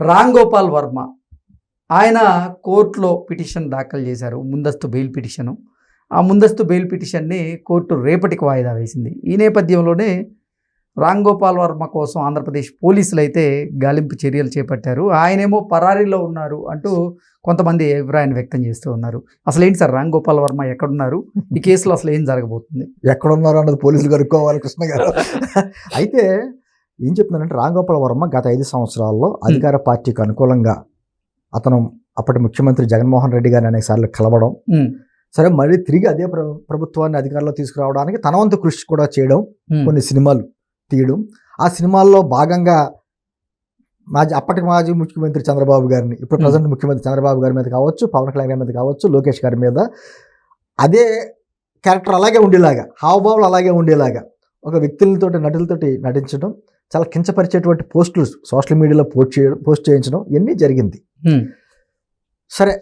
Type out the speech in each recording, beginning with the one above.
రామ్ గోపాల్ వర్మ ఆయన కోర్టులో పిటిషన్ దాఖలు చేశారు, ముందస్తు బెయిల్ పిటిషను. ఆ ముందస్తు బెయిల్ పిటిషన్ని కోర్టు రేపటికి వాయిదా వేసింది. ఈ నేపథ్యంలోనే రామ్ గోపాల్ వర్మ కోసం ఆంధ్రప్రదేశ్ పోలీసులు అయితే గాలింపు చర్యలు చేపట్టారు. ఆయనేమో పరారీలో ఉన్నారు అంటూ కొంతమంది అభిప్రాయాన్ని వ్యక్తం చేస్తూ ఉన్నారు. అసలు ఏంటి సార్, రామ్ గోపాల్ వర్మ ఎక్కడున్నారు, ఈ కేసులో అసలు ఏం జరగబోతుంది? ఎక్కడున్నారు అన్నది పోలీసులు కనుక్కోవాలి కృష్ణ గారు. అయితే ఏం చెప్తున్నానంటే, రామ్ గోపాల్ వర్మ గత 5 సంవత్సరాల్లో అధికార పార్టీకి అనుకూలంగా అతను అప్పటి ముఖ్యమంత్రి జగన్మోహన్ రెడ్డి గారిని అనేక సార్లు కలవడం, సరే మళ్ళీ తిరిగి అదే ప్రభుత్వాన్ని అధికారంలో తీసుకురావడానికి తన వంతు కృషి కూడా చేయడం, కొన్ని సినిమాలు తీయడం. ఆ సినిమాల్లో భాగంగా అప్పటి మాజీ ముఖ్యమంత్రి చంద్రబాబు గారిని, ఇప్పుడు ప్రజెంట్ ముఖ్యమంత్రి చంద్రబాబు గారి మీద కావచ్చు, పవన్ కళ్యాణ్ గారి మీద కావచ్చు, లోకేష్ గారి మీద అదే క్యారెక్టర్ అలాగే ఉండేలాగా, హావభావాలు అలాగే ఉండేలాగా ఒక వ్యక్తులతోటి నటులతోటి నటించడం, చాలా కించపరిచేటువంటి పోస్టులు సోషల్ మీడియాలో పోస్ట్ చేయించడం ఇవన్నీ జరిగింది. సరే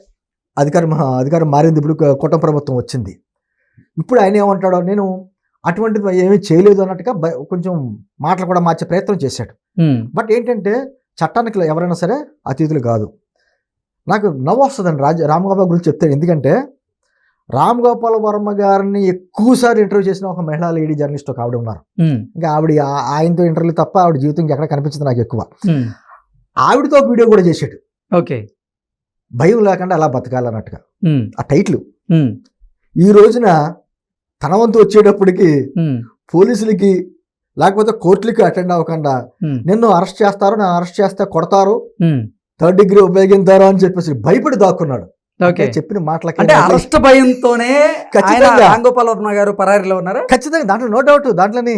అధికారం మారింది, ఇప్పుడు కూటమి ప్రభుత్వం వచ్చింది. ఇప్పుడు ఆయన ఏమంటాడో, నేను అటువంటిది ఏమీ చేయలేదు అన్నట్టుగా కొంచెం మాటలు కూడా మార్చే ప్రయత్నం చేశాడు. బట్ ఏంటంటే, చట్టానికి ఎవరైనా సరే అతీతులు కాదు. నాకు నవ్వు వస్తుందండి రామ్ గోపాల్ గురించి చెప్తాను. ఎందుకంటే రామ్ గోపాల్ వర్మ గారిని ఎక్కువసారి ఇంటర్వ్యూ చేసిన ఒక మహిళా లేడీ జర్నలిస్ట్ ఒక ఆవిడ ఉన్నారు. ఇంకా ఆయనతో ఇంటర్వ్యూ తప్ప ఆవిడ జీవితం ఎక్కడ కనిపించింది నాకు ఎక్కువ. ఆవిడతో ఒక వీడియో కూడా చేశాడు. ఓకే, భయం లేకుండా అలా బతకాలన్నట్టుగా ఆ టైటిల్. ఈ రోజున తన వంతు వచ్చేటప్పటికి పోలీసులకి లేకపోతే కోర్టులకి అటెండ్ అవ్వకుండా నిన్ను అరెస్ట్ చేస్తారు, నేను అరెస్ట్ చేస్తే కొడతారు, 3rd డిగ్రీ ఉపయోగించారు అని చెప్పేసి భయపడి దాక్కున్నాడు. చెప్పిన మాటలకి అంటే అరెస్ట్ భయంతోనే రామ్ గోపాల్ వర్మ గారు పరారీలో ఉన్నారు. ఖచ్చితంగా, దాంట్లో నో డౌట్. దాంట్లోని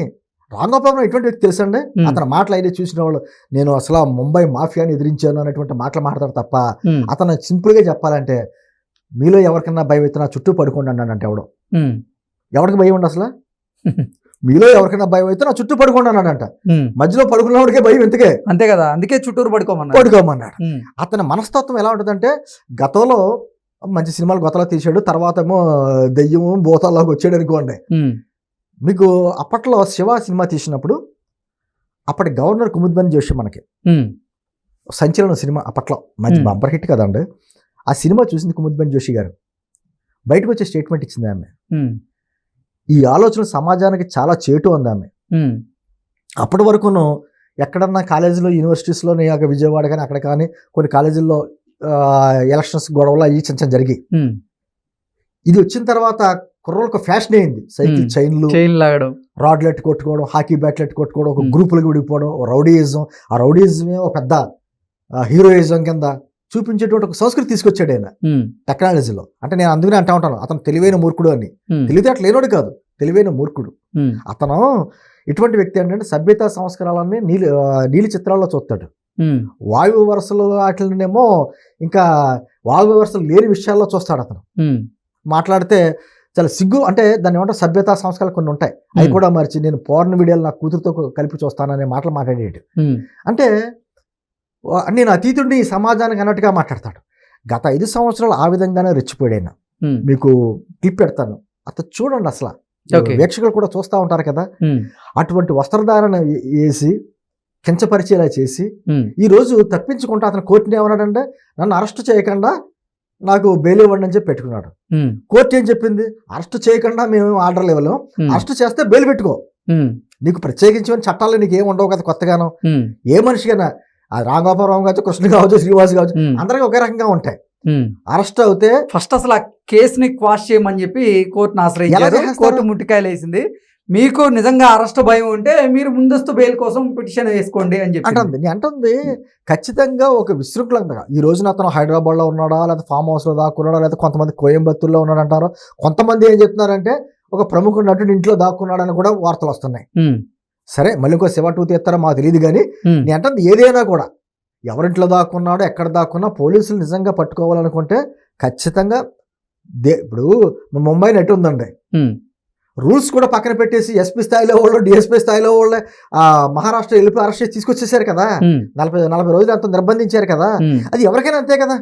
రామ్ గోపాల్ వర్మ ఎటువంటి వ్యక్తి తెలుసండి. అతని మాటలు అయితే చూసిన వాళ్ళు, నేను అసలు ముంబై మాఫియాని ఎదిరించాను అనేటువంటి మాటలు మాట్లాడతారు తప్ప, అతను సింపుల్ గా చెప్పాలంటే, మీలో ఎవరికన్నా భయం అయితే నా చుట్టూ పడుకోండి అన్నాడంటే. ఎవరికి భయం ఉండి అసలు? మీలో ఎవరికైనా భయం అయితే నా చుట్టూ పడుకోండి అన్నాడంట. మధ్యలో పడుకున్నవాడికే భయం ఎందుకే? అంతే కదా, అందుకే చుట్టూరు పడుకోమన్నాడు. అతని మనస్తత్వం ఎలా ఉంటుందంటే, గతంలో మంచి సినిమాలు గతంలో తీసాడు, తర్వాత ఏమో దెయ్యము భూతాల్లోకి వచ్చాడు అనుకోండి. మీకు అప్పట్లో శివ సినిమా తీసినప్పుడు అప్పటి గవర్నర్ కుముద్బన్ జోషి మనకి సంచలన సినిమా, అప్పట్లో మంచి బంపర్ హిట్ కదండి. ఆ సినిమా చూసింది కుముద్బన్ జోషి గారు. బయటకు వచ్చే స్టేట్మెంట్ ఇచ్చింది ఆమె, ఈ ఆలోచన సమాజానికి చాలా చేటు అంది ఆమె. అప్పటి వరకును ఎక్కడన్నా కాలేజీలో, యూనివర్సిటీస్లో, విజయవాడ కానీ అక్కడ కానీ కొన్ని కాలేజీల్లో ఎలక్షన్స్ గొడవలు అయ్యి చిన్న జరిగి, ఇది వచ్చిన తర్వాత కుర్రోళ్ళకు ఫ్యాషన్ అయింది. సైకిల్ చైన్లు లాగడం, రాడ్లు ఎట్టు కొట్టుకోవడం, హాకీ బ్యాట్లు ఎట్టు కొట్టుకోవడం, ఒక గ్రూపులకు విడిపోవడం, రౌడీయిజం. ఆ రౌడీయిజమే ఒక పెద్ద హీరోయిజం కింద చూపించేటువంటి ఒక సంస్కృతి తీసుకొచ్చాడు ఆయన టెక్నాలజీలో. అంటే నేను అందుకనే అంటా ఉంటాను, అతను తెలివైన మూర్ఖుడు అని. తెలివితేటలు లేనోడు కాదు, తెలివైన మూర్ఖుడు. అతను ఇటువంటి వ్యక్తి ఏంటంటే, సభ్యతా సంస్కారాలన్నీ నీలి చిత్రాల్లో చూస్తాడు. వాయు వరుసలు వాటినేమో ఇంకా వాయు వరుసలు లేని విషయాల్లో చూస్తాడు అతను. మాట్లాడితే చాలా సిగ్గు, అంటే దాన్ని ఏమంటే సభ్యతా సంస్కారాలు కొన్ని ఉంటాయి, అవి కూడా మర్చి నేను పోర్న్ వీడియోలు నా కూతురుతో కలిపి చూస్తాననే మాటలు మాట్లాడేటి. అంటే నేను అతీతుడిని ఈ సమాజానికి అన్నట్టుగా మాట్లాడతాడు. గత 5 సంవత్సరాలు ఆ విధంగానే రెచ్చిపోయాడు. మీకు క్లిప్ పెడతాను, అతను చూడండి. అసలు వీక్షకులు కూడా చూస్తూ ఉంటారు కదా, అటువంటి వస్త్రధారణ వేసి కించపరిచేలా చేసి ఈ రోజు తప్పించుకుంటా అతను కోర్టుని ఏమన్నాడంటే, నన్ను అరెస్ట్ చేయకుండా నాకు బెయిల్ ఇవ్వండి అని చెప్పి పెట్టుకున్నాడు. కోర్టు ఏం చెప్పింది, అరెస్ట్ చేయకుండా మేము ఆర్డర్లు ఇవ్వలేం, అరెస్ట్ చేస్తే బెయిల్ పెట్టుకో, నీకు ప్రత్యేకించిన చట్టాలు నీకు ఏమి ఉండవు కదా కొత్తగాను. ఏ మనిషికైనా రామ్ గోపాల్ వర్మ కావచ్చు, కృష్ణ కావచ్చు, శ్రీనివాస్ కావచ్చు, అందరికీ ఒకే రకంగా ఉంటాయి. అరెస్ట్ అవుతే ఫస్ట్ అసలు ఆ కేసుని క్వాష్ చేయమని చెప్పి కోర్టును ఆశ్రయించారు. కోర్టు ముట్టికాయలు వేసింది, మీకు నిజంగా అరెస్ట్ భయం ఉంటే మీరు ముందస్తు బెయిల్ కోసం పిటిషన్ వేసుకోండి అని చెప్పి అంటుంది. ఖచ్చితంగా ఒక విశృంఖలంగా ఈ రోజున అతను హైదరాబాద్లో ఉన్నాడా, లేదా ఫామ్ హౌస్లో దాక్కున్నాడా, లేదా కొంతమంది కోయంబత్తూర్లో ఉన్నాడు అంటారు. కొంతమంది ఏం చెప్తున్నారంటే, ఒక ప్రముఖ నటుడు ఇంట్లో దాక్కున్నాడని కూడా వార్తలు వస్తున్నాయి. సరే, మళ్ళీ ఇంకో శివ 2 తీస్తారో మాకు తెలియదు కానీ, నేను అంటుంది ఏదైనా కూడా ఎవరింట్లో దాక్కున్నాడో ఎక్కడ దాక్కున్నా పోలీసులు నిజంగా పట్టుకోవాలనుకుంటే ఖచ్చితంగా ఇప్పుడు ముంబై నెట్ ఉందండి, రూల్స్ కూడా పక్కన పెట్టేసి ఎస్పీ స్థాయిలో వాళ్ళు, డిఎస్పీ స్థాయిలో వాళ్ళే మహారాష్ట్ర వెళ్ళి అరెస్ట్ చేసి తీసుకొచ్చేసారు కదా. 40 రోజులు అంత నిర్బంధించారు కదా. అది ఎవరికైనా అంతే కదా,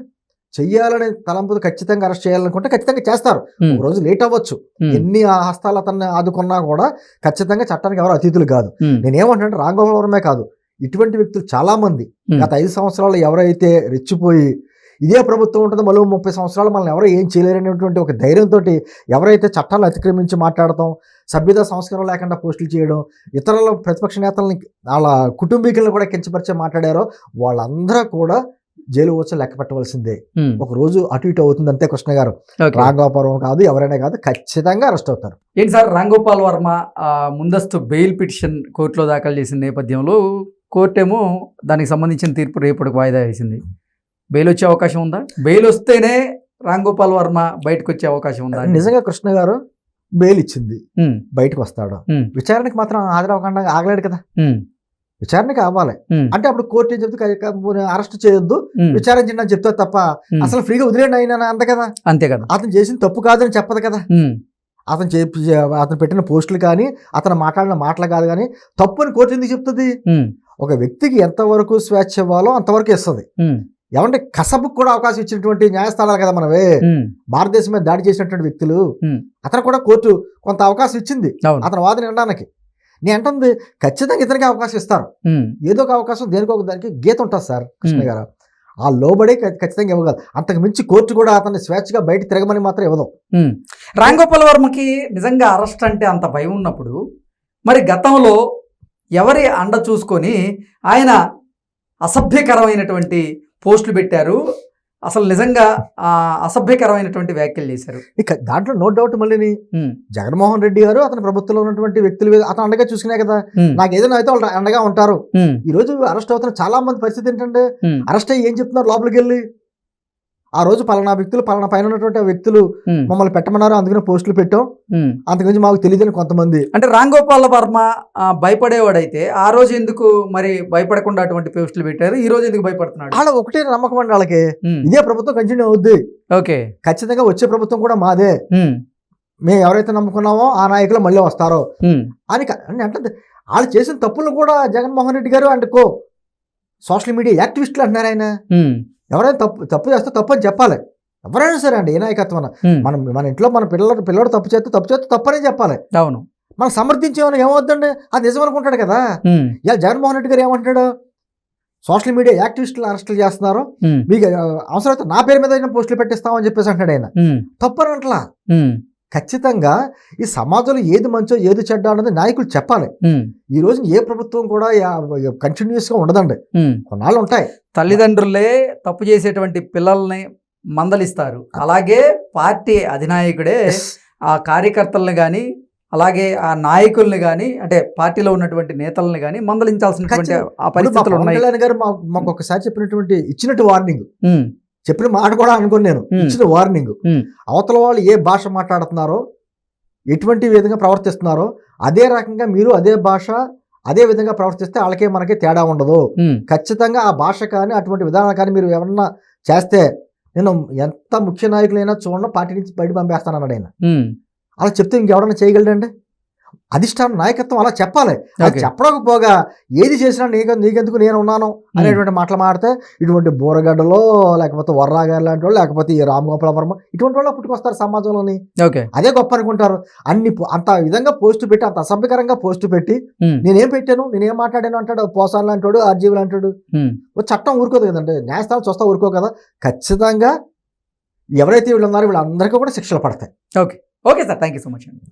చెయ్యాలనే తలంపుతో ఖచ్చితంగా అరెస్ట్ చేయాలనుకుంటే ఖచ్చితంగా చేస్తారు. ఒక రోజు లేట్ అవ్వచ్చు, ఎన్ని హస్తాలు అతన్ని ఆదుకున్నా కూడా ఖచ్చితంగా చట్టానికి ఎవరు అతిథులు కాదు. నేనేమంటున్నా, రామ్ గోపాల్ వర్మే కాదు, ఇటువంటి వ్యక్తులు చాలా మంది Hmm. గత 5 సంవత్సరాలు ఎవరైతే రెచ్చిపోయి ఇదే ప్రభుత్వం ఉంటుందో మళ్ళీ 30 సంవత్సరాలు మనల్ని ఎవరో ఏం చేయలేరనేటువంటి ఒక ధైర్యంతో ఎవరైతే చట్టాలు అతిక్రమించి మాట్లాడటం, సభ్యత సంస్కారం లేకుండా పోస్టులు చేయడం, ఇతరుల ప్రతిపక్ష నేతలని వాళ్ళ కుటుంబీకులను కూడా కించపరిచే మాట్లాడారో వాళ్ళందరూ కూడా జైలు వచ్చి లెక్క పెట్టవలసిందే. ఒక రోజు అటు ఇటు అవుతుంది అంతే. కృష్ణ గారు రాఘోపురం కాదు, ఎవరైనా కాదు, ఖచ్చితంగా అరెస్ట్ అవుతారు. ఏంటి సార్, రామ్ గోపాల్ వర్మ ముందస్తు బెయిల్ పిటిషన్ కోర్టులో దాఖలు చేసిన నేపథ్యంలో కోర్టు ఏమో దానికి సంబంధించిన తీర్పు రేపటికి వాయిదా వేసింది. బెయిల్ వచ్చే అవకాశం ఉందా? బెయిల్ వస్తేనే రామ్ గోపాల్ వర్మ బయటకు వచ్చే అవకాశం ఉందా? నిజంగా కృష్ణ గారు బెయిల్ ఇచ్చింది, బయటకు వస్తాడు. విచారణకి మాత్రం హాజరవ్వకుండా ఆగలేడు కదా. విచారణకి అవ్వాలి అంటే అప్పుడు కోర్టు ఏం చెప్తే అరెస్ట్ చేయొద్దు, విచారించండి అని చెప్తారు తప్ప అసలు ఫ్రీగా వదిలేండి అయినా అంతే కదా. అంతే కదా. అతను చేసిన తప్పు కాదని చెప్పదు కదా. అతను పెట్టిన పోస్టులు కానీ అతను మాట్లాడిన మాటలు కాదు కానీ తప్పు అని కోర్టు ఎందుకు చెప్తుంది? ఒక వ్యక్తికి ఎంతవరకు స్వేచ్ఛ ఇవ్వాలో అంతవరకు ఇస్తుంది. ఏమంటే కసబుకు కూడా అవకాశం ఇచ్చినటువంటి న్యాయస్థానాలు కదా మనవే. భారతదేశం మీద దాడి చేసినటువంటి వ్యక్తులు అతను కూడా కోర్టు కొంత అవకాశం ఇచ్చింది అతని వాదన వినడానికి. నేను అంటుంది ఖచ్చితంగా ఇతనికి అవకాశం ఇస్తారు. ఏదో ఒక అవకాశం దేనికో ఒక దానికి గీత ఉంటుంది సార్ కృష్ణ గారు. ఆ లోబడే ఖచ్చితంగా ఇవ్వగలరు. అంతకు మించి కోర్టు కూడా అతన్ని స్వేచ్ఛగా బయట తిరగమని మాత్రం ఇవ్వదు. రామ్ గోపాల్ వర్మకి నిజంగా అరెస్ట్ అంటే అంత భయం ఉన్నప్పుడు మరి గతంలో ఎవరి అండ చూసుకొని ఆయన అసభ్యకరమైనటువంటి పోస్టులు పెట్టారు, అసలు నిజంగా అసభ్యకరమైనటువంటి వ్యాఖ్యలు చేశారు. ఇక దాంట్లో నో డౌట్ మళ్ళీ జగన్మోహన్ రెడ్డి గారు అతని ప్రభుత్వంలో ఉన్నటువంటి వ్యక్తులు అతను అండగా చూసుకునే కదా నాకు ఏదైనా అయితే వాళ్ళు అండగా ఉంటారు. ఈ రోజు అరెస్ట్ అవుతున్న చాలా మంది పరిస్థితి ఏంటంటే అరెస్ట్ అయ్యి ఏం చెప్తున్నారు లోపలికి వెళ్ళి, ఆ రోజు పలానా వ్యక్తులు పలానా పైన ఉన్నటువంటి వ్యక్తులు మమ్మల్ని పెట్టమన్నారు అందుకనే పోస్టులు పెట్టాం, అంతకుమించి మాకు తెలియదని కొంతమంది. అంటే రామ్ గోపాల్ వర్మ భయపడేవాడైతే ఆ రోజు ఎందుకు మరి భయపడకుండా అటువంటి పోస్టులు పెట్టారు, ఈ రోజు ఎందుకు భయపడుతున్నాడు? వాళ్ళ ఒకటే నమ్మకం అండి వాళ్ళకి, ఇదే ప్రభుత్వం కంటిన్యూ అవుద్ది, ఓకే ఖచ్చితంగా వచ్చే ప్రభుత్వం కూడా మాదే, మేము ఎవరైతే నమ్ముకున్నామో ఆ నాయకులు మళ్ళీ వస్తారో అని అంటే వాళ్ళు చేసిన తప్పులు కూడా జగన్మోహన్ రెడ్డి గారు అంటుకో సోషల్ మీడియా యాక్టివిస్టులు అంటున్నారు. ఆయన ఎవరైనా తప్పు చేస్తే తప్పు అని చెప్పాలి. ఎవరైనా సరే అండి, ఏ నాయకత్వం మన ఇంట్లో మన పిల్లడు తప్పు చేస్తే తప్పనే చెప్పాలి. అవును, మనం సమర్థించేమని ఏమవుద్దండి, అది నిజం అనుకుంటాడు కదా. ఇలా జగన్మోహన్ రెడ్డి గారు ఏమంటాడు, సోషల్ మీడియా యాక్టివిస్టులు అరెస్టులు చేస్తున్నారు, మీకు అవసరమైతే నా పేరు మీద పోస్టులు పెట్టిస్తామని చెప్పేసి అంటాడు ఆయన. తప్పని అంటలా. ఖచ్చితంగా ఈ సమాజంలో ఏది మంచో ఏది చెడ్డ అన్నది నాయకులు చెప్పాలి. ఈ రోజు ఏ ప్రభుత్వం కూడా కంటిన్యూస్ గా ఉండదండి, కొన్నాళ్ళు ఉంటాయి. తల్లిదండ్రులే తప్పు చేసేటువంటి పిల్లల్ని మందలిస్తారు, అలాగే పార్టీ అధినాయకుడే ఆ కార్యకర్తలను కానీ అలాగే ఆ నాయకుల్ని కానీ అంటే పార్టీలో ఉన్నటువంటి నేతల్ని కానీ మందలించాల్సినటువంటి ఆ పరిస్థితులు ఉన్నాయి. గారు మాకు ఒకసారి ఇచ్చినట్టు వార్నింగ్ చెప్పిన మాట కూడా అనుకోని నేను ఇచ్చిన వార్నింగ్, అవతల వాళ్ళు ఏ భాష మాట్లాడుతున్నారో ఎటువంటి విధంగా ప్రవర్తిస్తున్నారో అదే రకంగా మీరు అదే భాష అదే విధంగా ప్రవర్తిస్తే వాళ్ళకే మనకి తేడా ఉండదు. ఖచ్చితంగా ఆ భాష కానీ అటువంటి విధానాలు కానీ మీరు ఏమన్నా చేస్తే నేను ఎంత ముఖ్య నాయకులైనా చూడండి పార్టీ నుంచి బయట పంపేస్తానన్నాడు ఆయన. అలా చెప్తే ఇంకెవడన్నా చేయగలడండి? అధిష్టానం నాయకత్వం అలా చెప్పాలి. అది చెప్పకపోగా ఏది చేసినా నీకెందుకు నేను ఉన్నాను అనేటువంటి మాటలు మాడితే ఇటువంటి బోరగడ్డలో లేకపోతే వర్రాగారు లాంటి వాళ్ళు లేకపోతే ఈ రామ్ గోపాల్ వర్మ ఇటువంటి వాళ్ళు పుట్టుకొస్తారు సమాజంలోని. అదే గొప్ప అనుకుంటారు. అంత విధంగా పోస్టు పెట్టి అంత అసభ్యకరంగా పోస్టు పెట్టి నేనేం పెట్టాను నేనేం మాట్లాడాను అంటాడు. పోసాలు అంటాడు, ఆర్జీవులు అంటాడు. చట్టం ఊరుకోదు కదండి, న్యాయస్థానం చూస్తా ఊరుకో కదా. ఖచ్చితంగా ఎవరైతే వీళ్ళు ఉన్నారో వీళ్ళందరికీ కూడా శిక్షలు పడతాయి. Okay sir, thank you so much అండి.